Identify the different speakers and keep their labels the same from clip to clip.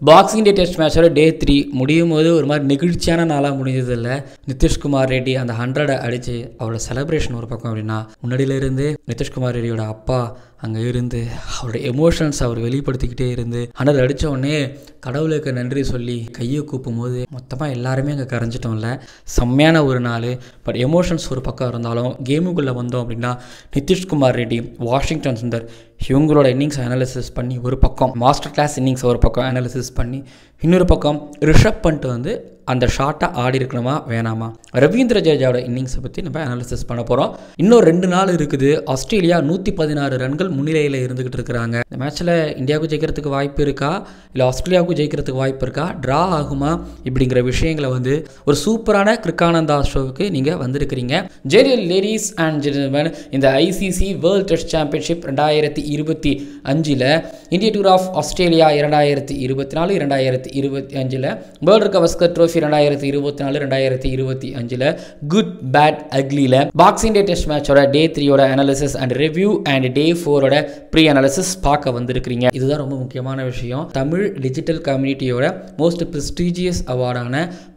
Speaker 1: Boxing day test மேட்சோட டே 3 முடியும் போது ஒரு மாதிரி நெகிழ்ச்சியான நாளாக முடிஞ்சது இல்லை. நிதிஷ்குமார் ரெட்டி அந்த 100 அடித்து அவரோட செலிப்ரேஷன் ஒரு பக்கம் அப்படின்னா, முன்னாடியிலேருந்து நிதிஷ்குமார் ரெட்டியோட அப்பா அங்கே இருந்து அவரோட எமோஷன்ஸ் அவர் வெளிப்படுத்திக்கிட்டே இருந்து 100 அடித்த உடனே கடவுளுக்கு நன்றி சொல்லி கையை கூப்பும் போது மொத்தமாக எல்லாருமே அங்கே கரைஞ்சிட்டோம்ல. செம்மையான ஒரு நாள். பட் எமோஷன்ஸ் ஒரு பக்கம் இருந்தாலும் கேமுக்குள்ளே வந்தோம் அப்படின்னா, நிதிஷ்குமார் ரெட்டி, வாஷிங்டன் சுந்தர் இவங்களோட இன்னிங்ஸ் அனாலிசிஸ் பண்ணி ஒரு பக்கம், மாஸ்டர் கிளாஸ் இன்னிங்ஸ் ஒரு பக்கம் அனாலிசிஸ் பண்ணி, இன்னொரு பக்கம் ரிஷப் பண்ட் வந்து அந்த ஷாட்டை ஆடி இருக்கணுமா வேணாமா, ரவீந்திர ஜடேஜாவோட இன்னிங்ஸை பற்றி நம்ம அனாலிசிஸ் பண்ண போகிறோம். இன்னும் 2 நாள் இருக்குது. ஆஸ்திரேலியா 116 ரன்கள் முன்னிலையில் இருந்துகிட்டு இருக்கிறாங்க. இந்த மேட்ச்சில் இந்தியாவுக்கு ஜெயிக்கிறதுக்கு வாய்ப்பு இருக்கா, இல்லை ஆஸ்திரேலியாவுக்கு ஜெயிக்கிறதுக்கு வாய்ப்பு இருக்கா, ட்ரா ஆகுமா, இப்படிங்கிற விஷயங்களை வந்து ஒரு சூப்பரான கிரிக்கானந்தா ஷோவுக்கு நீங்கள் வந்திருக்கிறீங்க. ஜெரியல் லேடிஸ் அண்ட் ஜென்டில்மேன், இந்த ஐசிசி வேர்ல்ட் டெஸ்ட் சாம்பியன்ஷிப் 2025 இந்திய டூர் ஆஃப் ஆஸ்திரேலியா 2024, 2025 வேர்ல்டு கவஸ்கர் ட்ரோஃபி 2024, 2025 குட் பேட் அக்லியில் பாக்ஸிங் டே டெஸ்ட் மேட்சோட டே 3யோட analysis and review and day 4ஓட ப்ரீ அனாலிசிஸ் பார்க்க வந்திருக்கிறீங்க. இதுதான் ரொம்ப முக்கியமான விஷயம். தமிழ் டிஜிட்டல் கம்யூனிட்டியோட மோஸ்ட் ப்ரெஸ்டீஜியஸ் அவார்டான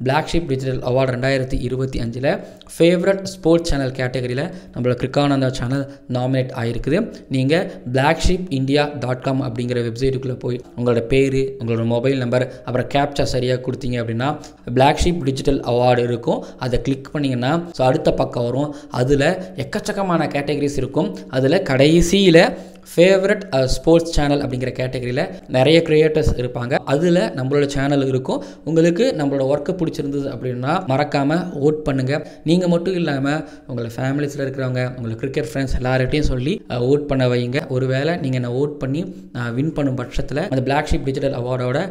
Speaker 1: black sheep digital award 2025 favourite sports channel கேட்டகரியில் நம்மளோட கிரிக்கானந்தா சேனல் நாமினேட் ஆகிருக்குது. நீங்கள் blackshipindia.com அப்படிங்கிற வெப்சைட்டுக்குள்ளே போய் உங்களோட பேர், உங்களோட மொபைல் நம்பர், அப்புறம் கேப்சா சரியாக கொடுத்தீங்க அப்படின்னா பிளாக் ஷீப் டிஜிட்டல் அவார்டு இருக்கும். அதை கிளிக் பண்ணிங்கன்னா ஸோ அடுத்த பக்கம் வரும். அதில் எக்கச்சக்கமான கேட்டகரிஸ் இருக்கும். அதில் கடைசியில் ஃபேவரட் ஸ்போர்ட்ஸ் சேனல் அப்படிங்கிற கேட்டகரியில் நிறைய கிரியேட்டர்ஸ் இருப்பாங்க. அதில் நம்மளோட சேனல் இருக்கும். உங்களுக்கு நம்மளோட ஒர்க்கு பிடிச்சிருந்தது அப்படின்னா மறக்காமல் ஓட் பண்ணுங்கள். நீங்கள் மட்டும் இல்லாமல் உங்களை ஃபேமிலிஸில் இருக்கிறவங்க, உங்களை கிரிக்கெட் ஃப்ரெண்ட்ஸ் எல்லார்கிட்டையும் சொல்லி ஓட் பண்ண வைங்க. ஒருவேளை நீங்கள் நான் ஓட் பண்ணி வின் பண்ணும் பட்சத்தில் அந்த பிளாக் ஷீப் டிஜிட்டல் அவார்டோட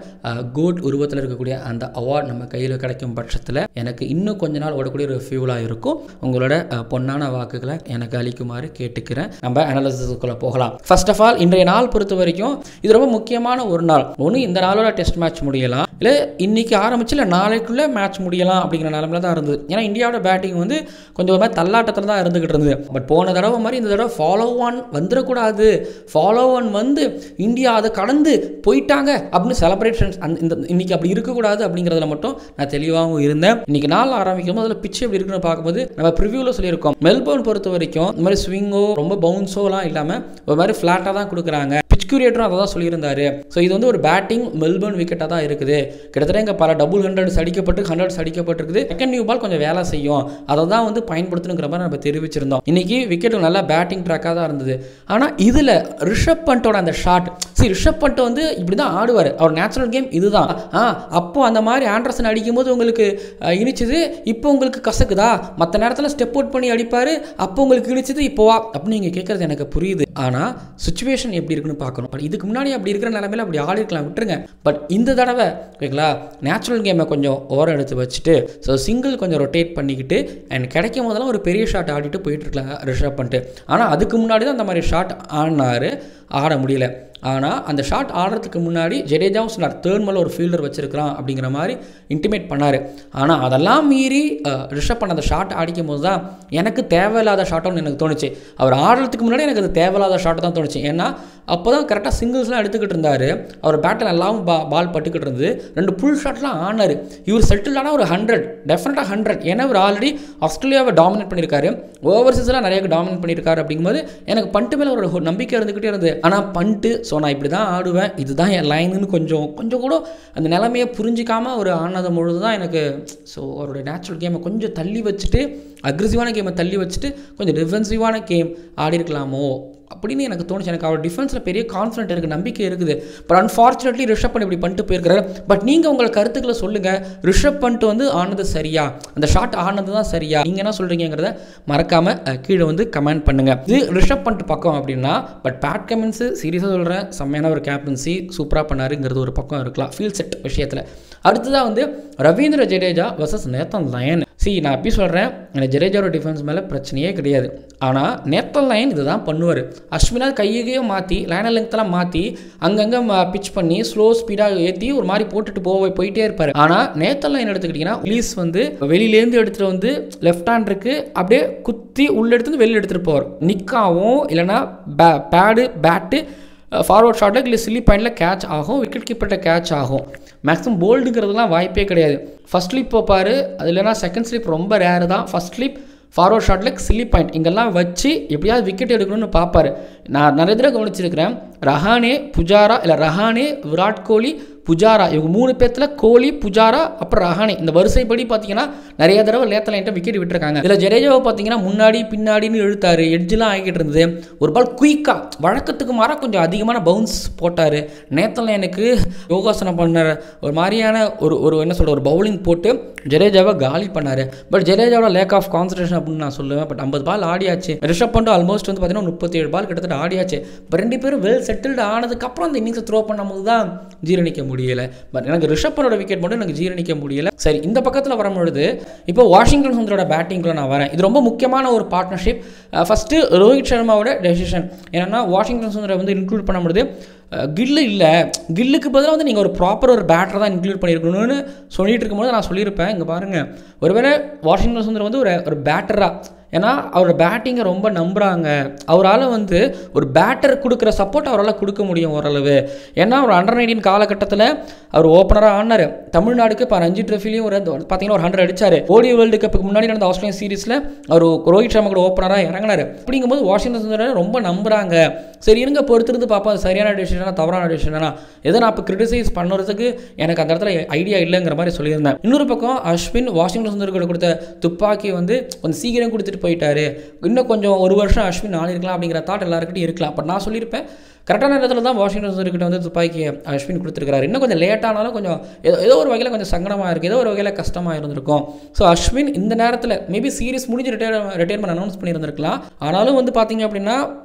Speaker 1: கோட் உருவத்தில் இருக்கக்கூடிய அந்த அவார்டு நம்ம கையில் கிடைக்கும் பட்சத்தில் எனக்கு இன்னும் கொஞ்ச நாள் ஓடக்கூடிய ஒரு ஃபியூலாக இருக்கும். உங்களோட பொன்னான வாக்குகளை எனக்கு அளிக்குமாறு கேட்டுக்கிறேன். நம்ம அனாலிசிஸ்க்குள்ளே போகலாம். ஃபர்ஸ்ட் ஆஃப் ஆல், இன்றைய நாள் பொறுத்த வரைக்கும் இது ரொம்ப முக்கியமான ஒரு நாள். ஒன்று இந்த நாளோட டெஸ்ட் மேட்ச் முடியலாம், இல்லை இன்னைக்கு ஆரம்பிச்சு இல்லை நாளைக்குள்ளே மேட்ச் முடியலாம் அப்படிங்கிற நிலமையில தான் இருந்தது. ஏன்னா இந்தியாவோட பேட்டிங் வந்து கொஞ்சம் ஒரு மாதிரி தள்ளாட்டத்தில் தான் இருந்துகிட்டு இருந்தது. பட் போன தடவை மாதிரி இந்த தடவை ஃபாலோ ஒன் வந்துடக்கூடாது, ஃபாலோ ஒன் வந்து இந்தியா அதை கடந்து போயிட்டாங்க அப்படின்னு செலிப்ரேஷன்ஸ் இந்த இன்னைக்கு அப்படி இருக்கக்கூடாது அப்படிங்கிறதுல மட்டும் நான் தெளிவாகவும் இருந்தேன். இன்னைக்கு நாள் ஆரம்பிக்கும் போது அதில் பிச்சு எப்படி இருக்குன்னு பார்க்கும்போது நம்ம ப்ரிவியூவில் சொல்லியிருக்கோம். மெல்போர்ன் பொறுத்த வரைக்கும் இந்த மாதிரி ஸ்விங்கோ ரொம்ப பவுன்ஸோலாம் இல்லாமல் ஒரு மாதிரி ஃப்ளாட்டாக தான் கொடுக்குறாங்க. பிச் கியூரேட்டரும் அதை தான் சொல்லியிருந்தாரு. ஸோ இது வந்து ஒரு பேட்டிங் மெல்போர்ன் விக்கெட்டாக தான் இருக்குது. கிட்டத்தட்ட இங்கே பல டபுள் 100 அடிக்கப்பட்டு 100 அடிக்கப்பட்டிருக்குது. செகண்ட் நியூ பால் கொஞ்சம் வேலை செய்யும், அதை தான் வந்து பயன்படுத்தணுங்கிற மாதிரி நம்ம தெரிவிச்சிருந்தோம். இன்னைக்கு விக்கெட் நல்லா பேட்டிங் ட்ராக்காக தான் இருந்தது. ஆனால் இதில் ரிஷப் பண்டோட அந்த ஷாட், ரிஷப் பண்ட் வந்து இப்படி தான் ஆடுவார். அவர் நேச்சுரல் கேம் இதுதான். அப்போ அந்த மாதிரி ஆண்டர்சன் அடிக்கும் போது உங்களுக்கு இனிச்சது, இப்போ உங்களுக்கு கசக்குதா? மற்ற நேரத்தில் ஸ்டெப் அவுட் பண்ணி அடிப்பார், அப்போ உங்களுக்கு இனிச்சது இப்போவா அப்படின்னு நீங்கள் கேட்குறது எனக்கு புரியுது. ஆனால் சுச்சுவேஷன் எப்படி இருக்குன்னு பார்க்கணும். பட் இதுக்கு முன்னாடி அப்படி இருக்கிற நிலைமையில அப்படி ஆடிருக்கலாம், விட்டுருங்க. பட் இந்த தடவை ஓகேங்களா, நேச்சுரல் கேமை கொஞ்சம் ஓரம் எடுத்து வச்சுட்டு ஸோ சிங்கிள் கொஞ்சம் ரொட்டேட் பண்ணிக்கிட்டு அண்ட் கிடைக்கும் போதெல்லாம் ஒரு பெரிய ஷாட் ஆடிட்டு போயிட்டு இருக்கலாம் ரிஷப் பண்ணிட்டு. ஆனால் அதுக்கு முன்னாடி தான் அந்த மாதிரி ஷாட் ஆடினார், ஆட முடியல. ஆனால் அந்த ஷாட் ஆடுறதுக்கு முன்னாடி ஜடேஜாவும் சொன்னார் தேர்ட் மேலே ஒரு ஃபீல்டர் வச்சிருக்கிறான் அப்படிங்கிற மாதிரி இன்டிமேட் பண்ணார். ஆனால் அதெல்லாம் மீறி ரிஷப் பண்ண அந்த ஷாட் அடிக்கும் போது தான் எனக்கு தேவையில்லாத ஷாட்டோன்னு எனக்கு தோணுச்சு. அவர் ஆடுறதுக்கு முன்னாடி எனக்கு அது தேவையில்லாத ஷாட்டு தான் தோணுச்சு. ஏன்னா அப்போ தான் கரெக்டாக சிங்கிள்ஸ்லாம் எடுத்துக்கிட்டு இருந்தார். அவர் பேட்டில் எல்லாம் பால் பட்டுக்கிட்டு இருந்தது. 2 புல் ஷாட்லாம் ஆனார். இவர் செட்டில் ஆனால் ஒரு 100 டெஃபினட்டாக 100. ஏன்னா இவர் ஆல்ரெடி ஆஸ்திரேலியாவை டாமினேட் பண்ணியிருக்காரு, ஓவர்சீஸ்லாம் நிறைய டாமினேட் பண்ணியிருக்காரு. அப்படிங்கும்போது எனக்கு பண்ட்டு மேலே ஒரு நம்பிக்கை இருந்துக்கிட்டே இருந்தது. ஆனால் பண்ட்டு ஸோ நான் இப்படி தான் ஆடுவேன், இதுதான் என் லைனுன்னு கொஞ்சம் கூட அந்த நிலைமையை புரிஞ்சிக்காமல் ஒரு ஆனது பொழுது தான் எனக்கு ஸோ அவருடைய நேச்சுரல் கேமை கொஞ்சம் தள்ளி வச்சுட்டு, அக்ரெசிவான கேமை தள்ளி வச்சுட்டு கொஞ்சம் டிஃபென்சிவான கேம் ஆடி இருக்கலாமோ அப்படின்னு எனக்கு தோணுச்சு. எனக்கு அவர் டிஃபென்ஸில் பெரிய கான்ஃபிடென்ட் இருக்குது, நம்பிக்கை இருக்குது. பட் அன்ஃபார்ச்சுனேட்லி ரிஷப் பண்ட் இப்படி பண்ணிட்டு போயிருக்கிறாரு. பட் நீங்கள் உங்கள் கருத்துக்களை சொல்லுங்கள். ரிஷப் பண்ட் வந்து ஆனது சரியா, அந்த ஷாட் ஆனது தான் சரியா, நீங்கள் என்ன சொல்கிறீங்கிறத மறக்காமல் கீழே வந்து கமெண்ட் பண்ணுங்கள். இது ரிஷப் பண்ட் பக்கம் அப்படின்னா. பட் பேட் கமின்ஸு சீரியஸாக சொல்கிறேன், செம்மையான ஒரு கேப்டன்சி சூப்பராக பண்ணாருங்கிறது ஒரு பக்கம் இருக்கலாம் ஃபீல் செட் விஷயத்தில். அடுத்ததாக வந்து Ravindra Jadeja versus Nathan line. நான் எப்படி சொல்கிறேன், எனக்கு ஜடேஜாவோட டிஃபென்ஸ் மேலே பிரச்சனையே கிடையாது. ஆனால் நேத்தன் லயன் இது தான் பண்ணுவார். அஸ்வினா கையையும் மாற்றி லைனர் லெங்க்த்தெல்லாம் மாற்றி அங்கங்கே பிச் பண்ணி ஸ்லோ ஸ்பீடாக ஏற்றி ஒரு மாதிரி போட்டுட்டு போயிட்டே இருப்பார். ஆனால் நேத்தன் லயன் எடுத்துக்கிட்டிங்கன்னா ரிலீஸ் வந்து வெளியிலேருந்து எடுத்துகிட்டு வந்து லெஃப்ட் ஹேண்டருக்கு அப்படியே குத்தி உள்ளே எடுத்து வெளியில் எடுத்துகிட்டு போவார். நிக்காவும் இல்லைனா பேட்டு ஃபார்வர்ட் ஷாட்டில் இல்லை சில்லி பாயிண்டில் கேட்ச் ஆகும், விக்கெட் கீப்பர்கிட்ட கேட்ச் ஆகும். மேக்ஸிமம் போல்டுங்கிறதுலாம் வாய்ப்பே கிடையாது. ஃபஸ்ட் ஸ்லிப் வைப்பார், அது இல்லைனா செகண்ட் ஸ்லிப் ரொம்ப ரேரு தான். ஃபஸ்ட் ஸ்லிப் ஃபார்வர்ட் ஷாட்டில் சில்லி பாயிண்ட் இங்கெல்லாம் வச்சு எப்படியாவது விக்கெட் எடுக்கணும்னு பார்ப்பார். நான் நிறைய தடவை கவனிச்சிருக்கிறேன். ரஹானே, புஜாரா, இல்லை ரஹானே, விராட் கோலி, புஜாரா, இவங்க 3 பேர்த்தில் கோலி, புஜாரா, அப்புறம் ரஹானே இந்த வரிசைப்படி பார்த்தீங்கன்னா நிறைய தடவை லேத்த லைன்ட்ட விக்கெட் விட்டுருக்காங்க. இதில் ஜடேஜாவை பார்த்தீங்கன்னா முன்னாடி பின்னாடின்னு இழுத்தார், எட்ஜெலாம் ஆகிக்கிட்டு இருந்தது. ஒரு பால் குயிக்காக வழக்கத்துக்கு மாறாக கொஞ்சம் அதிகமான பவுன்ஸ் போட்டார். நேத்த லைனுக்கு யோகாசனம் பண்ண ஒரு மாதிரியான ஒரு என்ன சொல்கிற ஒரு பவுலிங் போட்டு ஜடேஜாவை காலி பண்ணார். பட் ஜடேஜாவோட லேக் ஆஃப் கான்சன்ட்ரேஷன் அப்படின்னு நான் சொல்லுவேன். பட் 50 பால் ஆடியாச்சு. ரிஷப் பண்ட் ஆல்மோஸ்ட் வந்து பார்த்தீங்கன்னா 37 பால் கிட்டத்தட்ட ஆடியாச்சு. இப்போ 2 பேரும் வெல் செட்டில்டு ஆனதுக்கப்புறம் அந்த இன்னிங்ஸை த்ரோ பண்ணும்போது தான் ஜீரணிக்க முடியலை. பட் எனக்கு ரிஷப் பண்டோட விக்கெட் மட்டும் எனக்கு ஜீரணிக்க முடியலை. சரி, இந்த பக்கத்தில் வரும்பொழுது இப்போ வாஷிங்டன் சுந்தரோட பேட்டிங்கில் நான் வரேன். இது ரொம்ப முக்கியமான ஒரு பார்ட்னர்ஷிப். ஃபஸ்ட்டு ரோஹித் சர்மாவோட டெசிஷன் என்னென்னா வாஷிங்டன் சுந்தரை வந்து இன்க்ளூட் பண்ணும்போது கில்லு இல்லை, கில்லுக்கு பதிலாக வந்து நீங்கள் ஒரு ப்ராப்பர் ஒரு பேட்டரை தான் இன்க்ளூட் பண்ணியிருக்கணும்னு சொல்லிட்டு இருக்கும்போது நான் சொல்லியிருப்பேன். இங்கே பாருங்கள், ஒருவேளை வாஷிங்டன் சுந்தர் வந்து ஒரு பேட்டராக, ஏன்னா அவரோட பேட்டிங்கை ரொம்ப நம்புகிறாங்க. அவரால் வந்து ஒரு பேட்டர் கொடுக்குற சப்போர்ட் அவரால் கொடுக்க முடியும் ஓரளவு. ஏன்னா ஒரு அண்டர் 19 காலகட்டத்தில் அவர் ஓப்பனராக ஆனார். தமிழ்நாடுக்கு இப்போ ரஞ்சி ட்ரோஃபிலையும் பார்த்தீங்கன்னா ஒரு 100 அடித்தார். ஓடி வேர்ல்டு கப்புக்கு முன்னாடி நடந்த ஆஸ்திரேலியன் சீரீஸில் அவர் ரோஹித் சர்மா கூட ஓப்பனராக இறங்கினார். அப்படிங்கும்போது வாஷிங்டன் சுந்தரை ரொம்ப நம்புகிறாங்க. சரி இருங்க, பொறுத்திருந்து பார்ப்போம் அது சரியான டிசிஷனா தவறான டிசிஷனா, எதை நான் இப்போ கிரிட்டிசைஸ் பண்ணுறதுக்கு எனக்கு அந்த இடத்துல ஐடியா இல்லைங்கிற மாதிரி சொல்லியிருந்தேன். இன்னொரு பக்கம் அஸ்வின் வாஷிங்டன் சுந்தர் கூட கொடுத்த துப்பாக்கி வந்து கொஞ்சம் சீக்கிரம் கொடுத்துட்டு போயிட்டாரு. இன்னும் கொஞ்சம் ஒரு வருஷம் அஸ்வின் ஆடிருக்கலாம் அப்படிங்கிற தாட் எல்லாருக்கிட்டையும் இருக்கலாம். பட் நான் சொல்லியிருப்பேன் கரெக்டான நேரத்தில் தான் வாஷிங்டன் சுந்தர்கிட்ட வந்து துப்பாக்கியை அஸ்வின் கொடுத்துருக்காரு. இன்னும் கொஞ்சம் லேட்டானாலும் கொஞ்சம் ஏதோ ஒரு வகையில் கொஞ்சம் சங்கடமாக இருக்குது, ஏதோ ஒரு வகையில் கஷ்டமாக இருந்திருக்கும். ஸோ அஸ்வின் இந்த நேரத்தில் மேபி சீரிஸ் முடிஞ்சு ரிட்டையர்மெண்ட் அனௌன்ஸ் பண்ணியிருந்திருக்கலாம். ஆனாலும் வந்து பார்த்தீங்க அப்படின்னா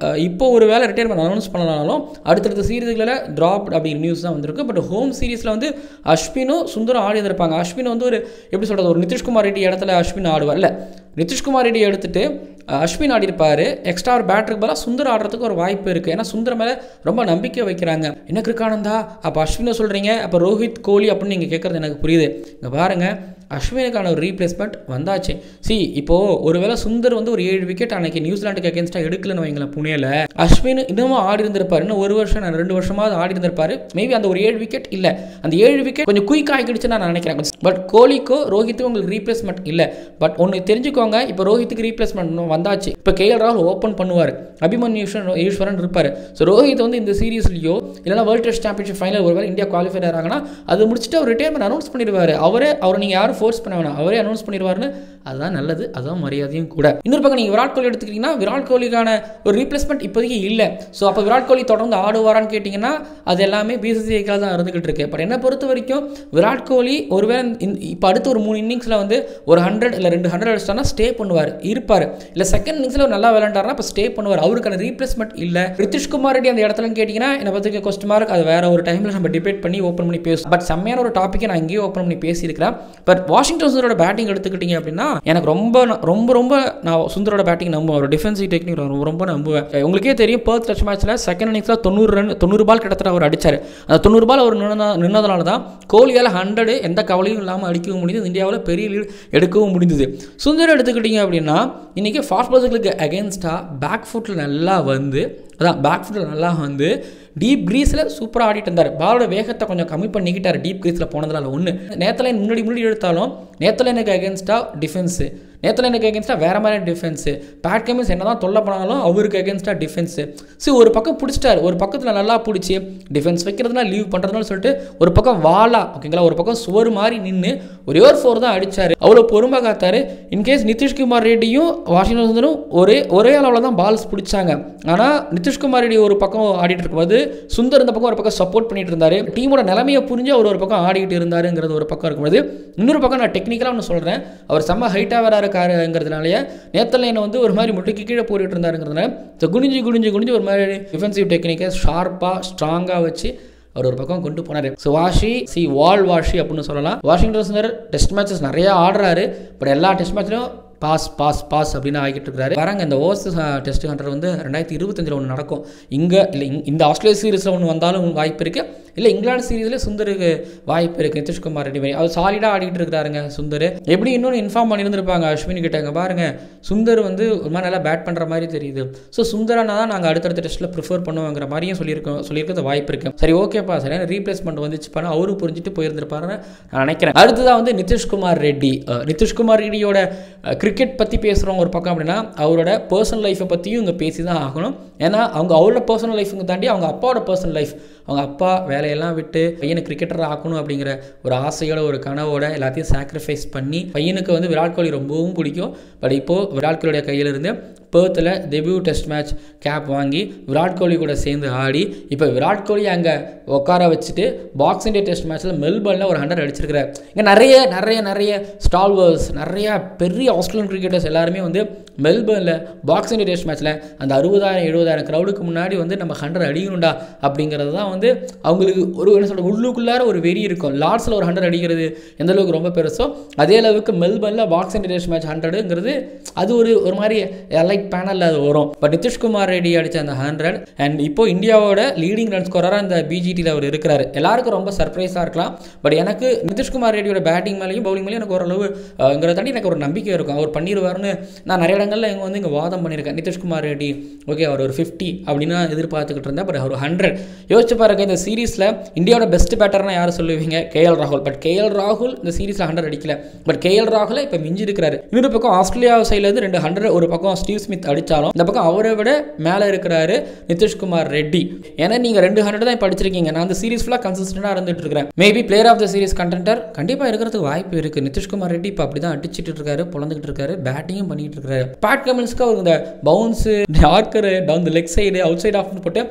Speaker 1: இப்போ ஒரு வேலை ரிட்டையர்மெண்ட் அனௌன்ஸ் பண்ணனாலும் அடுத்தடுத்த சீரீஸ்களில் ட்ராப் அப்படிங்கிற நியூஸ் தான் வந்திருக்கு. பட் ஹோம் சீரீஸில் வந்து அஸ்வினும் சுந்தரம் ஆடி இருப்பாங்க. அஸ்வின் வந்து ஒரு எப்படி சொல்கிறது, ஒரு நிதிஷ்குமார் ரெட்டி இடத்துல அஸ்வின் ஆடுவார். இல்லை, நிதிஷ்குமார் ரெட்டி எடுத்துட்டு அஸ்வின் ஆடி இருப்பார். எக்ஸ்ட்ரா ஒரு பேட்டருக்கு பதிலாக சுந்தர் ஆடுறதுக்கு ஒரு வாய்ப்பு இருக்குது. ஏன்னா சுந்தர் மேலே ரொம்ப நம்பிக்கை வைக்கிறாங்க. என்ன கிருக்கானந்தா அப்போ அஸ்வினை சொல்கிறீங்க, அப்போ ரோஹித் கோலி அப்படின்னு நீங்கள் கேட்குறது எனக்கு புரியுது. இங்கே பாருங்கள், அஸ்வினுக்கான ஒரு ரீப்ளேஸ்மெண்ட் வந்தாச்சு. இப்போது ஒருவேளை சுந்தர் வந்து ஒரு 7 விக்கெட் அன்னைக்கு நியூசிலாண்டுக்கு அகேன்ஸ்டாக எடுக்கலன்னு வைங்களேன் புனேல, அஸ்வின் இன்னமும் ஆடி இருந்திருப்பார். இன்னும் 1 வருஷம் 2 வருஷமாவது ஆடி இருந்திருப்பார். மேபி அந்த ஒரு 7 விக்கெட் இல்லை, அந்த 7 விக்கெட் கொஞ்சம் குயிக் ஆகிடுச்சுன்னு நான் நினைக்கிறேன். பட் கோலிக்கோ ரோஹித்துக்கும் உங்களுக்கு ரீப்ளேஸ்மெண்ட் இல்லை. பட் ஒன்று தெரிஞ்சுக்கோங்க, இப்போ ரோஹித்துக்கு ரீப்ளேஸ்மெண்ட் வந்தாச்சு. இப்போ கேஎல் ராகுல் ஓப்பன் பண்ணுவார், அபிமன்யு ஈஸ்வரன் இருப்பார். ஸோ ரோஹித் வந்து இந்த சீரீஸ்லையோ இல்லைனா வேர்ல்டு டெஸ்ட் சாம்பியன்ஷிப் ஃபைனல் ஒருவேளை இந்தியா குவாலிஃபை ஆகிறாங்கன்னா அது முடிச்சுட்டு அவர் ரிட்டையர்மெண்ட் அனௌன்ஸ் பண்ணிடுவார். அவரை நீங்கள் யாரும் ஃபோர்ஸ் பண்ண வேணாம், அவரே அனௌன்ஸ் பண்ணிடுவார்னு. அதுதான் நல்லது, அதுதான் மரியாதையும் கூட. இன்னொரு பக்கம் நீங்கள் விராட் கோலி எடுத்துக்கிட்டிங்கன்னா விராட் கோலிக்கான ஒரு ரீப்ளேஸ்மெண்ட் இப்போதைக்கு இல்லை. ஸோ அப்போ விராட் கோலி தொடர்ந்து ஆடுவாரான்னு கேட்டிங்கன்னா அது எல்லாமே பிசிசிஐக்காக தான் இருந்துகிட்டு இருக்கு. பட் என்னை பொறுத்த வரைக்கும் விராட் கோலி ஒருவேளை இப்போ அடுத்த ஒரு 3 இன்னிங்ஸில் வந்து ஒரு 100 இல்லை 200 அடிச்சிட்டானா ஸ்டே பண்ணுவார், இருப்பார். இல்லை செகண்ட் இன்னிங்ஸில் நல்லா விளையாண்டாருன்னா இப்போ ஸ்டே பண்ணுவார். அவருக்கான ரீப்ளேஸ்மெண்ட் இல்லை. நிதிஷ்குமார் ரெட்டி அந்த இடத்துலன்னு கேட்டிங்கன்னா என்னை பற்றி கொஸ்டின் மார்க், அது வேற ஒரு டைமில் நம்ம டிபேட் பண்ணி ஓப்பன் பண்ணி பேசுவோம். பட் செம்மையான ஒரு டாப்பிக்கை நான் இங்கேயே ஓப்பன் பண்ணி பேசியிருக்கிறேன். பட் வாஷிங்டன் சுந்தரோட பேட்டிங் எடுத்துக்கிட்டீங்க அப்படின்னா எனக்கு ரொம்ப ரொம்ப ரொம்ப நான் சுந்தரோட பேட்டிங் நம்புவேன். ஒரு டிஃபென்சிவ் டெக்னிக் ரொம்ப நம்புவேன். உங்களுக்கே தெரியும், பெர்த் டெஸ்ட் மேட்ச்சில் செகண்ட் இன்னிங்ஸில் 90 பால் கிட்டத்தட்ட அவர் அடித்தார். அந்த 90 பால் அவர் நின்னதுனால தான் கோலியால் 100 எந்த கவலையும் இல்லாமல் அடிக்கவும் முடிந்தது, இந்தியாவில் பெரிய லீட் எடுக்கவும் முடிந்தது. சுந்தர் எடுத்துக்கிட்டீங்க அப்படின்னா இன்றைக்கி ஃபாஸ்ட் பாலர்களுக்கு அகேன்ஸ்டாக பேக் ஃபுட்டில் நல்லா வந்து டீப் கிரீஸில் சூப்பராக ஆடிட்டு இருந்தார். பாலோட வேகத்தை கொஞ்சம் கம்மி பண்ணிக்கிட்டார் டீப் கிரீஸில் போனதுனால. ஒன்று நேத்தலைன் முன்னாடி எடுத்தாலும் நேத்தலைனுக்கு அகேன்ஸ்டாக டிஃபென்ஸு, நேத்தலைனுக்கு அகேன்ஸ்டாக வேறு மாதிரி டிஃபென்ஸு, பேட் கமின்ஸ் என்ன தான் தொல்லை பண்ணாலும் அவருக்கு அகேன்ஸ்டாக டிஃபென்ஸு. ஒரு பக்கம் பிடிச்சிட்டார், ஒரு பக்கத்தில் நல்லா பிடிச்சி டிஃபென்ஸ் வைக்கிறதுனா லீவ் பண்ணுறதுனால சொல்லிட்டு ஒரு பக்கம் வாலா ஓகேங்களா, ஒரு பக்கம் சுவர் மாதிரி நின்று ஒரே ஒரு 4 தான் அடித்தார். அவ்வளோ பொறுமை காத்தார். இன்கேஸ் நிதிஷ்குமார் ரெட்டியும் வாஷிங்டன் சுந்தரும் ஒரே அளவில் தான் பால்ஸ் பிடிச்சாங்க. ஆனால் நிதிஷ்குமார் ரெட்டி ஒரு பக்கம் ஆடிட்டு இருக்கும்போது சுந்தர் இந்த பக்கம் ஒரு பக்கம் சப்போர்ட் பண்ணிட்டு இருந்தார். டீமோட நிலைமையை புரிஞ்சு அவர் ஒரு பக்கம் ஆடிட்டு இருந்தாருங்கிறது ஒரு பக்கம் இருக்கும்போது, இன்னொரு பக்கம் நான் டெக்னிக்கலாக ஒன்று சொல்கிறேன், அவர் செம்ம ஹைட்டாக வேற இருக்காருங்கிறதுனாலயே நேத்தலைனை வந்து ஒரு மாதிரி முட்டுக்கு கீழே போட்டுட்டு இருந்தாருங்கிறதுனால குனிஞ்சு ஒரு மாதிரி டிஃபென்சிவ் டெக்னிக்கை ஷார்ப்பாக ஸ்ட்ராங்காக வச்சு அவர் ஒரு பக்கம் கொண்டு போனார். ஸோ வால் வாஷி அப்படின்னு சொல்லலாம். வாஷிங்டன் சுந்தர் டெஸ்ட் மேட்சஸ் நிறையா ஆடுறாரு. பட் எல்லா டெஸ்ட் மேட்ச்லையும் பாஸ் அப்படின்னு ஆகிட்டு இருக்கிறாரு. பாருங்க, இந்த ஓவர்ஸ் டெஸ்ட் 100 வந்து 2025 ஒன்று நடக்கும். இங்கே இல்லை இந்த ஆஸ்திரேலியா சீரீஸில் ஒன்று வந்தாலும் வாய்ப்பு இருக்குது, இல்லை இங்கிலாந்து சீரீஸில் சுந்தருக்கு வாய்ப்பு இருக்குது. நிதிஷ்குமார் ரெட்டி மாதிரி அவர் சாலிடாக ஆடிட்டு இருக்கிறாருங்க சுந்தர். எப்படி இன்னொன்று இன்ஃபார்ம் பண்ணியிருந்திருப்பாங்க அஸ்வின் கிட்டங்க, பாருங்க சுந்தர் வந்து ஒரு மாதிரி நல்லா பேட் பண்ணுற மாதிரி தெரியுது, ஸோ சுந்தரனா தான் நாங்கள் அடுத்தடுத்த டெஸ்ட்டில் ப்ரிஃபர் பண்ணுவோங்கிற மாதிரியும் சொல்லியிருக்கிறது வாய்ப்பு இருக்குது. சரி ஓகேப்பா, சரியான ரீப்ளேஸ்மெண்ட் வந்துச்சுப்பாரு, அவரும் புரிஞ்சுட்டு போயிருந்திருப்பாருன்னு நான் நினைக்கிறேன். அடுத்ததாக வந்து நிதிஷ்குமார் ரெட்டி. நிதிஷ்குமார் ரெட்டியோட கிரிக்கெட் பற்றி பேசுகிறவங்க ஒரு பக்கம் அப்படின்னா அவரோட பர்சனல் லைஃப்பை பற்றியும் இங்கே பேசி தான் ஆகணும். ஏன்னா அவரோட பர்சனல் லைஃபுங்க தாண்டி அவங்க அப்பாவோட பர்சனல் லைஃப், அவங்க அப்பா வேலையெல்லாம் விட்டு பையனை கிரிக்கெட்டர் ஆக்கணும் அப்படிங்கிற ஒரு ஆசையோட ஒரு கனவோட எல்லாத்தையும் சாக்ரிஃபைஸ் பண்ணி, பையனுக்கு வந்து விராட் கோலி ரொம்பவும் பிடிக்கும். பட் இப்போது விராட் கோலியோட கையிலிருந்து பெர்த்தில் டெபியூ டெஸ்ட் மேட்ச் கேப் வாங்கி விராட் கோலி கூட சேர்ந்து ஆடி இப்போ விராட் கோலி அங்கே உட்கார வச்சுட்டு பாக்ஸிங் டே டெஸ்ட் மேட்ச்சில் மெல்பர்னில் ஒரு 100 அடிச்சிருக்கிறார். இங்கே நிறைய ஸ்டால்வர்ஸ், நிறைய பெரிய ஆஸ்திரேலியன் கிரிக்கெட்டர்ஸ் எல்லாருமே வந்து மெல்பர்னில் பாக்ஸிங் டே டெஸ்ட் மேட்ச்சில் அந்த 60,000-70,000 க்ரௌடுக்கு முன்னாடி வந்து நம்ம 100 அடிக்கணும்டா அப்படிங்கிறது தான் வந்து அவங்களுக்கு ஒரு என்ன சொல்கிற உள்ளுக்குள்ளார ஒரு வெறி இருக்கும். லார்ட்ஸில் ஒரு 100 அடிக்கிறது எந்த அளவுக்கு ரொம்ப பெருசோ அதே அளவுக்கு மெல்பர்னில் பாக்ஸிங் டே டெஸ்ட் மேட்ச் 100ங்கிறது அது ஒரு மாதிரி லைக் பேனலில் அது வரும். பட் நிதிஷ்குமார் ரெட்டி அடித்த அந்த 100 அண்ட் இப்போ இந்தியாவோட லீடிங் ரன் ஸ்கோரராக இந்த பிஜிடியில் அவர் இருக்கிறாரு. எல்லாருக்கும் ரொம்ப சர்ப்ரைஸாக இருக்கலாம். பட் எனக்கு நிதிஷ்குமார் ரெட்டியோட பேட்டிங் மேலேயும் பவுலிங் மேலேயும் எனக்கு ஓரளவுங்கிறத தாண்டி எனக்கு ஒரு நம்பிக்கை இருக்கும், அவர் பண்ணிடுவார்னு. நான் நிறைய இடங்களில் இங்கே வாதம் பண்ணியிருக்கேன். நிதிஷ்குமார் ரெட்டி ஓகே அவர் ஒரு 50 அப்படின்னு எதிர்பார்த்துக்கிட்டு இருந்தேன். பட் அவர் 100 யோசிச்சு பாருங்க. இந்த சீரீஸில் இந்தியாவோட பெஸ்ட் பேட்டர்னா யார் சொல்லுவீங்க? KL ராகுல். பட் KL ராகுல் இந்த சீரீஸில் 100 அடிக்கல. பட் KL ராகுலை இப்போ மிஞ்சி இருக்கிறாரு. இன்னொரு பக்கம் ஆஸ்திரேலியா சைட்லேருந்து 2 100, ஒரு பக்கம் ஸ்டீவ் ஸ்மித் அடித்தாலும் இந்த பக்கம் அவரை விட மேலே இருக்கிறாரு நிதிஷ்குமார் ரெட்டி. ஏன்னா நீங்கள் 2 100 தான் இப்போ அடிச்சிருக்கீங்க. நான் அந்த சீரீஸ் ஃபுல்லாக கன்சிஸ்டண்டாக இருந்துட்டு இருக்கிறேன். Maybe player of the series contender கண்டிப்பாக இருக்கிறதுக்கு வாய்ப்பு இருக்குது. நிதிஷ்குமார் ரெட்டி இப்போ அப்படி தான் அடிச்சுட்டு இருக்காரு, பொழந்துக்கிட்டு இருக்காரு, பேட்டிங்கும் பண்ணிட்டு இருக்காரு. பேட் கமின்ஸ்க்கு அவர் இந்த bounce, yorker, down the leg side, outside ஆஃப்னு போட்டு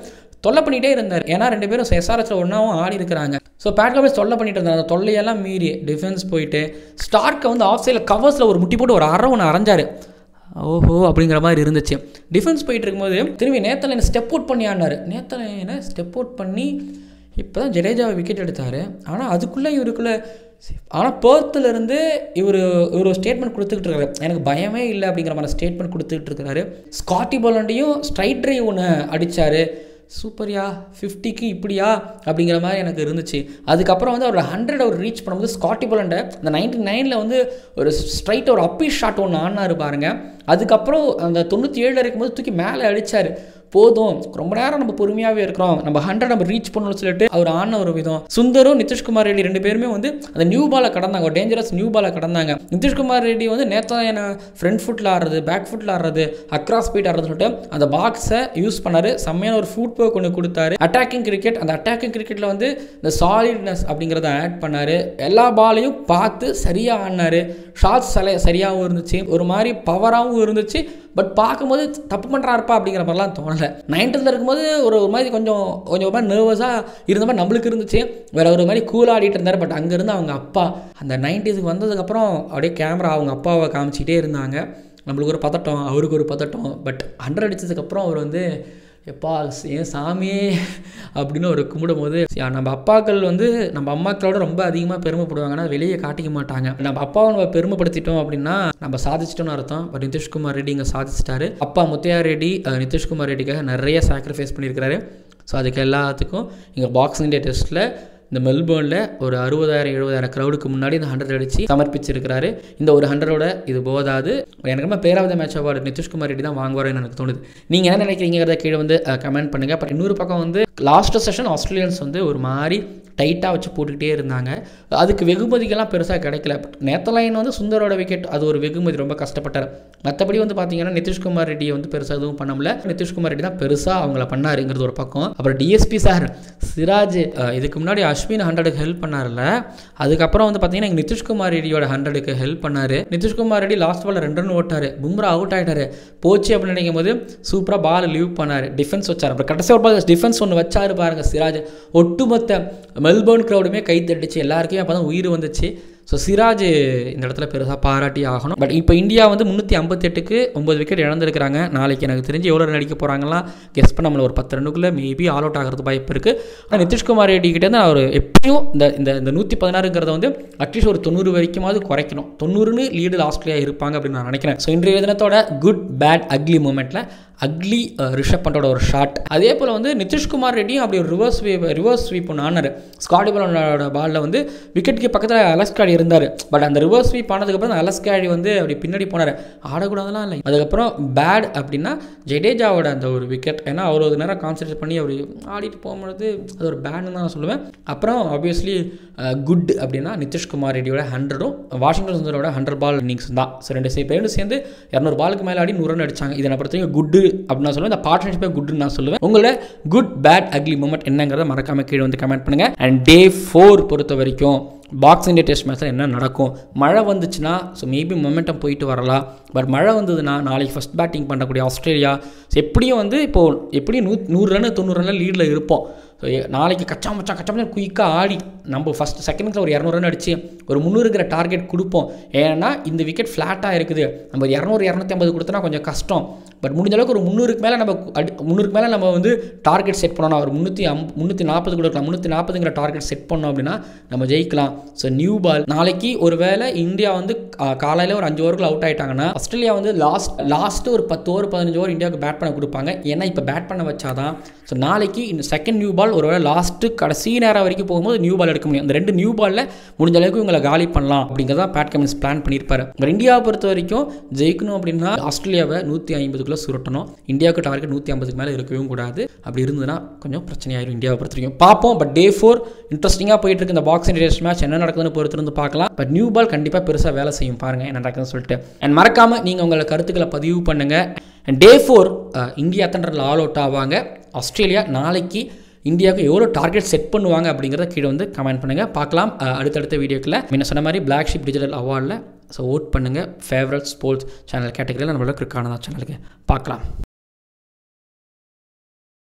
Speaker 1: தொல்லை பண்ணிகிட்டே இருந்தார். ஏன்னா 2 பேரும் SRHல ஒன்றாவும் ஆடி இருக்கிறாங்க. ஸோ பேட் கமின்ஸ் தொல்லை பண்ணிட்டு இருந்தார். அந்த தொல்லையெல்லாம் மீறி டிஃபென்ஸ் போயிட்டு ஸ்டார்க்கை வந்து ஆஃப் சைடில் கவர்ஸில் ஒரு முட்டி போட்டு ஒரு ஒன்று அரைஞ்சார். ஓஹோ அப்படிங்கிற மாதிரி இருந்துச்சு. டிஃபென்ஸ் போயிட்டு இருக்கும்போது திரும்பி நேத்தலைனை ஸ்டெப் அவுட் பண்ணி ஆடினார். நேத்தலைனை ஸ்டெப் அவுட் பண்ணி இப்போ தான் ஜடேஜாவை விக்கெட் எடுத்தார். ஆனால் அதுக்குள்ளே இவருக்குள்ளே ஆனால் பெர்த்துலேருந்து இவர் ஸ்டேட்மெண்ட் கொடுத்துக்கிட்டு இருக்காரு, எனக்கு பயமே இல்லை அப்படிங்கிற மாதிரி ஸ்டேட்மெண்ட் கொடுத்துக்கிட்டு இருக்கிறாரு. ஸ்காட்டி போலண்டையும் ஸ்ட்ரைட் ட்ரைவ் ஒன்று அடித்தார். சூப்பர்யா, 50க்கு இப்படியா அப்படிங்கிற மாதிரி எனக்கு இருந்துச்சு. அதுக்கப்புறம் வந்து அவர் 100 அவர் ரீச் பண்ணும்போது ஸ்காட்டி போலண்டை அந்த 99ல் வந்து ஒரு ஸ்ட்ரைட் ஒரு அப்பி ஷாட் ஒன்று ஆடினார் பாருங்கள். அதுக்கப்புறம் அந்த 97 இருக்கும்போது தூக்கி மேலே அடித்தார். போதும், ரொம்ப நேரம் நம்ம பொறுமையாகவே இருக்கிறோம், நம்ம 100 நம்ம ரீச் பண்ணணும்னு சொல்லிட்டு அவர் ஆன ஒரு விதம். சுந்தரும் நிதிஷ்குமார் ரெட்டி 2 பேருமே வந்து அந்த நியூ பாலை கடந்தாங்க, ஒரு டேஞ்சரஸ் நியூ பாலை கடந்தாங்க. நிதிஷ்குமார் ரெட்டி வந்து நேற்று என்ன ஃப்ரண்ட் ஃபுட்டில் ஆடுறது, பேக் ஃபுட்டில் ஆடுறது, அக்ராஸ் ஸ்பீட் ஆடுறதுன்னு சொல்லிட்டு அந்த பாக்ஸை யூஸ் பண்ணார். செம்மையான ஒரு ஃபுட் ஒர்க் ஒன்று கொடுத்தாரு. அட்டாக்கிங் கிரிக்கெட், அந்த அட்டாக்கிங் கிரிக்கெட்டில் வந்து இந்த சாலிட்னஸ் அப்படிங்கிறத ஆட் பண்ணார். எல்லா பாலையும் பார்த்து சரியாக ஆடினார். ஷாட்ஸ் சரியாகவும் இருந்துச்சு, ஒரு மாதிரி பவராகவும் இருந்துச்சு. பட் பார்க்கும்போது தப்பு பண்ணுறாருப்பா அப்படிங்கிற மாதிரிலாம் தோணலை. 90ல் இருக்கும்போது ஒரு மாதிரி கொஞ்சம் ஒரு மாதிரி நர்வஸாக இருந்த மாதிரி நம்மளுக்கு இருந்துச்சு. வேறு ஒரு மாதிரி கூலாக ஆடிட்டு இருந்தார். பட் அங்கேருந்து அவங்க அப்பா அந்த 90க்கு வந்ததுக்கப்புறம் அப்படியே கேமரா அவங்க அப்பாவை காமிச்சிட்டே இருந்தாங்க. நம்மளுக்கு ஒரு பதட்டம், அவருக்கு ஒரு பதட்டம். பட் 100 அடித்ததுக்கப்புறம் அவர் வந்து எப்பா ஏன் சாமியே அப்படின்னு ஒரு கும்பிடும் போது நம்ம அப்பாக்கள் வந்து நம்ம அம்மாக்களோட ரொம்ப அதிகமாக பெருமைப்படுவாங்கன்னா வெளியே காட்டிக்க மாட்டாங்க. நம்ம அப்பாவை நம்ம பெருமைப்படுத்திட்டோம் அப்படின்னா நம்ம சாதிச்சிட்டோம்னு அர்த்தம். பட் நிதிஷ்குமார் ரெட்டி இங்கே சாதிச்சிட்டாரு. அப்பா முத்தையா ரெட்டி நிதிஷ்குமார் ரெட்டிக்காக நிறைய சாக்ரிஃபைஸ் பண்ணியிருக்கிறாரு. ஸோ அதுக்கு எல்லாத்துக்கும் இங்கே பாக்ஸிங் டே டெஸ்ட்டில் இந்த மெல்பர்னில் ஒரு 60,000-70,000 க்ரௌடுக்கு முன்னாடி இந்த 100 அடித்து சமர்ப்பிச்சிருக்கிறாரு. இந்த ஒரு 100ஓட இது போதாது. எனக்கு நம்ம player of the match award Nitish Kumar Reddy தான் வாங்குவாருன்னு எனக்கு தோணுது. நீங்கள் என்ன நினைக்கிறீங்கிறத கீழே வந்து கமெண்ட் பண்ணுங்கள். அப்புறம் இன்னொரு பக்கம் வந்து லாஸ்ட் செஷன் ஆஸ்திரேலியன்ஸ் வந்து ஒரு மாதிரி டைட்டாக வச்சு போட்டுக்கிட்டே இருந்தாங்க. அதுக்கு வெகுமதிகள்லாம் பெருசாக கிடைக்கல. நேத்தலைன் வந்து சுந்தரோட விக்கெட் அது ஒரு வெகுமதி, ரொம்ப கஷ்டப்பட்டார். மற்றபடி வந்து பார்த்தீங்கன்னா நிதிஷ்குமார் ரெட்டியை வந்து பெருசாக எதுவும் பண்ண முடியல. நிதிஷ்குமார் ரெட்டி தான் பெருசாக அவங்கள பண்ணாருங்கிறது ஒரு பக்கம். அப்புறம் டிஎஸ்பி சார் சிராஜ் இதுக்கு முன்னாடி அஸ்வின் 100க்கு ஹெல்ப் பண்ணார்ல, அதுக்கப்புறம் வந்து பார்த்தீங்கன்னா நிதிஷ்குமார் ரெட்டியோட 100க்கு ஹெல்ப் பண்ணார். Nitish Kumar Reddy last ball 2 run ஓட்டார். Bumrah out ஆகிட்டார். போச்சு அப்படின்னு நினைக்கும் போது சூப்பராக பால் லீவ் பண்ணார், டிஃபென்ஸ் வச்சார். அப்புறம் கடைசி ஒரு பால் டிஃபென்ஸ் ஒன்று வச்சாரு பாருங்க சிராஜ். ஒட்டுமொத்த மெல்பர்ன் க்ரௌடுமே கை தட்டுச்சு, எல்லாருக்குமே அப்போ தான் உயிர் வந்துச்சு. ஸோ சிராஜ் இந்த இடத்துல பெருசாக பாராட்டி ஆகணும். பட் இப்போ இந்தியா வந்து 358க்கு 9 விக்கெட் இழந்திருக்கிறாங்க. நாளைக்கு எனக்கு தெரிஞ்சு எவ்வளோ ரன் அடிக்க போகிறாங்கலாம் கெஸ் பண்ண நம்மள ஒரு 10 ரன்னுக்குள்ளே மேபி ஆல் அவுட் ஆகிறது வாய்ப்பு இருக்குது. ஆனால் நிதிஷ்குமார் ரெட்டி கிட்டேருந்து அவர் எப்பயும் இந்த 116ங்கிறத வந்து அட்லீஸ்ட் ஒரு 90 வரைக்குமாவது குறைக்கணும். 90ன்னு லீடில் ஆஸ்திரேலியா இருப்பாங்க அப்படின்னு நான் நினைக்கிறேன். ஸோ இன்றைய தினத்தோட குட் பேட் அக்லி மூமெண்ட்டில் அக்லி ரிஷப் பண்டோட ஒரு ஷாட். அதே போல் வந்து நிதிஷ்குமார் ரெட்டியும் அப்படி ஒரு ரிவர்ஸ் ஸ்வீப் ஒன்று ஆனார். ஸ்காட்டி பாலோட பாலில் வந்து விக்கெட்டுக்கு பக்கத்தில் அலஸ்காடி இருந்தார். பட் அந்த ரிவர்ஸ் ஸ்வீப் ஆனதுக்கப்புறம் அந்த அலஸ்காடி வந்து அப்படி பின்னாடி போனார். ஆடக்கூடாதெல்லாம் இல்லை. அதுக்கப்புறம் பேட் அப்படின்னா ஜடேஜாவோட அந்த ஒரு விக்கெட். ஏன்னா அவர் ஒரு நேரம் கான்சன்ட்ரேட் பண்ணி அவர் ஆடிட்டு போகும்போது அது ஒரு பேட்னு தான் நான் சொல்லுவேன். அப்புறம் ஆப்வியஸ்லி குட் அப்படின்னா நிதிஷ்குமார் ரெட்டியோட 100ம் வாஷிங்டன் சுந்தரோட 100 பால் இன்னிங்ஸ் தான். ஸோ ரெண்டு பேரும் சேர்ந்து 200 பாலுக்கு மேலே ஆடி 100 ரன் அடிச்சாங்க. இதை நான் பொறுத்தவரைக்கும் குட்டு அப்படின்னு நான் சொல்லுவேன். இந்த பார்ட்னர்ஷிப்பே குட்னு நான் சொல்லுவேன். உங்களோட குட் பேட் அக்லி மூமெண்ட் என்னங்கிறத மறக்காம கீழே வந்து கமெண்ட் பண்ணுங்க. அண்ட் டே 4 பொறுத்த வரைக்கும் பாக்ஸிங் டே டெஸ்ட் மேட்ச்சில் என்ன நடக்கும்? மழை வந்துச்சுன்னா ஸோ மேபி மொமெண்டம் போயிட்டு வரலாம். பட் மழை வந்ததுன்னா நாளைக்கு ஃபஸ்ட் பேட்டிங் பண்ணக்கூடிய ஆஸ்திரேலியா எப்படியும் வந்து இப்போது எப்படியும் 100 ரன் 90 ரனில் லீடில் இருப்போம். ஸோ நாளைக்கு கச்சா மச்சான் குயிக்காக ஆடி நம்ம ஃபஸ்ட் செகண்ட்ஸில் ஒரு 200 ரன் அடித்து ஒரு 300ங்கிற டார்கெட் கொடுப்போம். ஏன்னா இந்த விக்கெட் ஃப்ளாட்டாக இருக்குது. நம்ம 200 250 கொடுத்தோன்னா கொஞ்சம் கஷ்டம். பட் முடிஞ்ச அளவுக்கு ஒரு 300க்கு மேலே நம்ம வந்து டார்கெட் செட் பண்ணணும். ஒரு 340 கொடுக்கலாம். 340ங்கிற டார்கெட் செட் பண்ணோம் அப்படின்னா நம்ம ஜெயிக்கலாம். ஸோ நியூ பால் நாளைக்கு ஒரு வேளை இந்தியா வந்து காலையில் ஒரு 5 ஓவர்கள் அவுட் ஆகிட்டாங்கன்னா ஆஸ்திரேலியா வந்து லாஸ்ட்டு ஒரு 10 ஓவர் 15 ஓவர் இந்தியாவுக்கு பேட் பண்ண கொடுப்பாங்க. ஏன்னா இப்போ பேட் பண்ண வச்சாதான் ஸோ நாளைக்கு இந்த செகண்ட் நியூ பால் ஒரு வேளை லாஸ்ட்டு கடைசி நேரம் வரைக்கும் போகும்போது நியூ பால் எடுக்க முடியும். அந்த 2 நியூ பாலில் முடிஞ்ச அளவுக்கு இவங்களை காலி பண்ணலாம் அப்படிங்கிறதா பேட் கமின்ஸ் பிளான் பண்ணியிருப்பாரு. இந்தியாவை பொறுத்த வரைக்கும் ஜெயிக்கணும் அப்படின்னா ஆஸ்திரேலியாவை 150க்குள்ளே சுருட்டணும். இந்தியாவுக்கு டார்கெட் 150க்கு மேலே இருக்கவும் கூடாது. அப்படி இருந்ததுன்னா கொஞ்சம் பிரச்சனையாயிரும் இந்தியாவை பொறுத்த வரைக்கும். பார்ப்போம். பட் டே 4 இன்ட்ரெஸ்டிங்காக போயிட்டு இருக்கு. இந்த பாக்ஸிங் டெஸ்ட் மேட்ச் என்ன நடக்குதுன்னு பொறுத்திருந்து பார்க்கலாம். பட் நியூ பால் கண்டிப்பாக பெருசாக வேலை செய்யும். பாருங்க என்ன நடக்குதுன்னு சொல்லிட்டு. அண்ட் மறக்காமல் நீங்கள் உங்களை கருத்துக்களை பதிவு பண்ணுங்கள். அண்ட் டே 4 இந்தியா எத்தனை ரன்ல ஆல் அவுட் ஆவாங்க, ஆஸ்திரேலியா நாளைக்கு இந்தியாவுக்கு எவ்வளோ டார்கெட் செட் பண்ணுவாங்க அப்படிங்கிறத கீழே வந்து கமெண்ட் பண்ணுங்கள். பார்க்கலாம் அடுத்தடுத்த வீடியோக்கில். முன்ன சொன்ன மாதிரி பிளாக் ஷிப் டிஜிட்டல் அவார்டில் ஸோ ஓட் பண்ணுங்கள். ஃபேவரட் ஸ்போர்ட்ஸ் சேனல் கேட்டகரியில் நம்மளோட கிரிக்கானதா சேனலுக்கு பார்க்கலாம்.